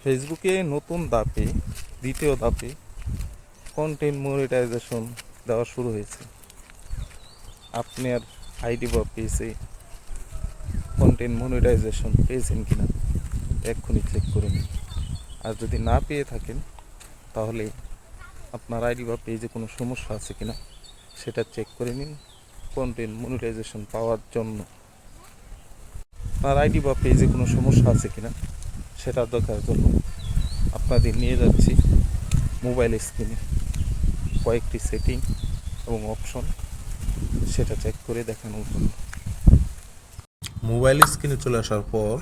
ফেসবুকে নতুন ধাপে, দ্বিতীয় ধাপে কন্টেন্ট মনিটাইজেশন দেওয়া শুরু হয়েছে। আপনার আইডি বা পেজে কন্টেন্ট মনিটাইজেশন পেয়েছেন কিনা এক্ষুনি চেক করে নিন। আর যদি না পেয়ে থাকেন তাহলে আপনার আইডি বা পেজে কোনো সমস্যা আছে কিনা সেটা চেক করে নিন কন্টেন্ট মনিটাইজেশন পাওয়ার জন্য। আপনার আইডি বা পেজে কোনো সমস্যা আছে কিনা সেটা দেখার জন্য আপনাদের নিয়ে যাচ্ছি মোবাইল স্ক্রিনে কয়েকটি সেটিং এবং অপশন, সেটা চেক করে দেখানোর জন্য। মোবাইল স্ক্রিনে চলে আসার পর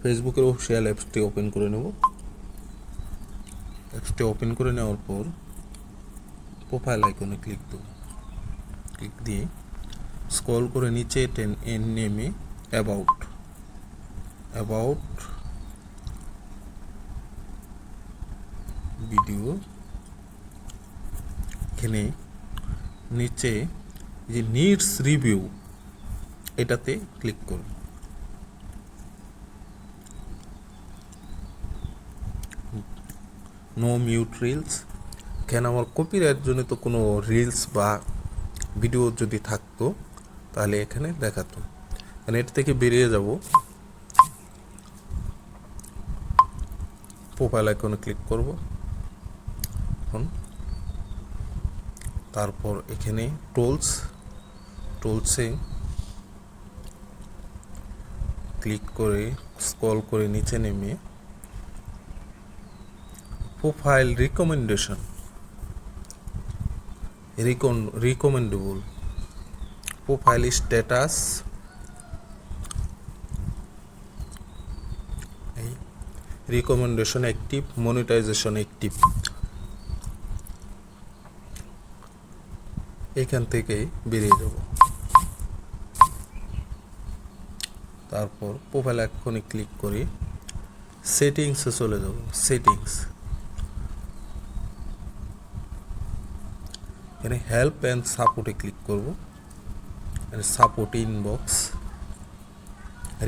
ফেসবুকের অফিসিয়াল অ্যাপসটি ওপেন করে নেব। অ্যাপসটি ওপেন করে নেওয়ার পর প্রোফাইল আইকনে ক্লিক দেব। ক্লিক দিয়ে স্ক্রল করে নিচে নেমে অ্যাবাউট ভিডিও, এখানে নিচে যে নিডস রিভিউ এটাতে ক্লিক করুন। নো মিউট রিলস, এখানে আমার কপিরাইট জনিত কোনো রিলস বা ভিডিও যদি থাকতো তাহলে এখানে দেখাতো। এর থেকে বেরিয়ে যাব, প্রোফাইল আইকনে ক্লিক করব। এখন তারপর এখানে টুলসে ক্লিক করে স্ক্রল করে নিচে নেমে profile recommendable, profile status, recommendation active, monetization active, এখান থেকে বেরিয়ে যাব। তারপর প্রোফাইল আইকনে ক্লিক করে সেটিংসে চলে যাব। এখানে হেল্প অ্যান্ড সাপোর্টে ক্লিক করব। Support inbox,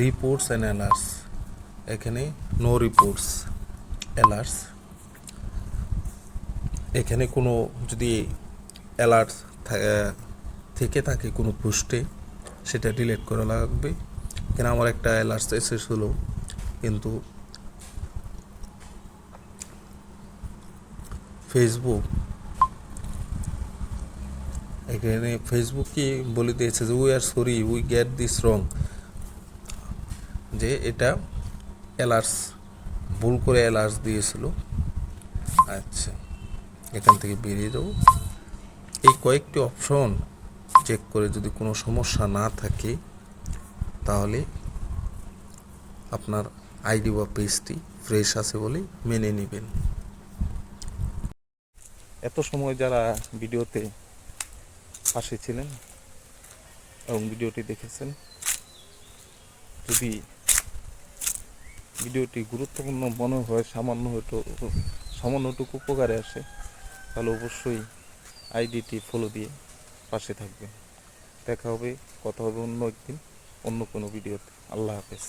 reports and alerts, এখানে নো রিপোর্টস অ্যালার্টস। এখানে কোনো যদি অ্যালার্ট থেকে থাকে কোনো পোস্টে সেটা ডিলিট করা লাগবে। এখানে আমার একটা অ্যালার্টস এসেছিল, কিন্তু ফেসবুক কি বলে দিয়েছে যে we are sorry, we get this wrong, যে এটা অ্যালার্টস, ভুল করে অ্যালার্টস দিয়েছিল। আচ্ছা, এখান থেকে বেরিয়ে যাবো। এই কয়েকটি অপশন চেক করে যদি কোনো সমস্যা না থাকে তাহলে আপনার আইডি বা পেজটি ফ্রেশ আছে বলে মেনে নেবেন। এত সময় যারা ভিডিওতে পাশে ছিলেন এবং ভিডিওটি দেখেছেন, যদি ভিডিওটি গুরুত্বপূর্ণ মনে হয়, সামান্যটুকু উপকারে আসে, তাহলে অবশ্যই আইডিটি ফলো দিয়ে পাশে থাকবেন। দেখা হবে, কথা হবে অন্য একদিন, অন্য কোনো ভিডিওতে। আল্লাহ হাফেজ।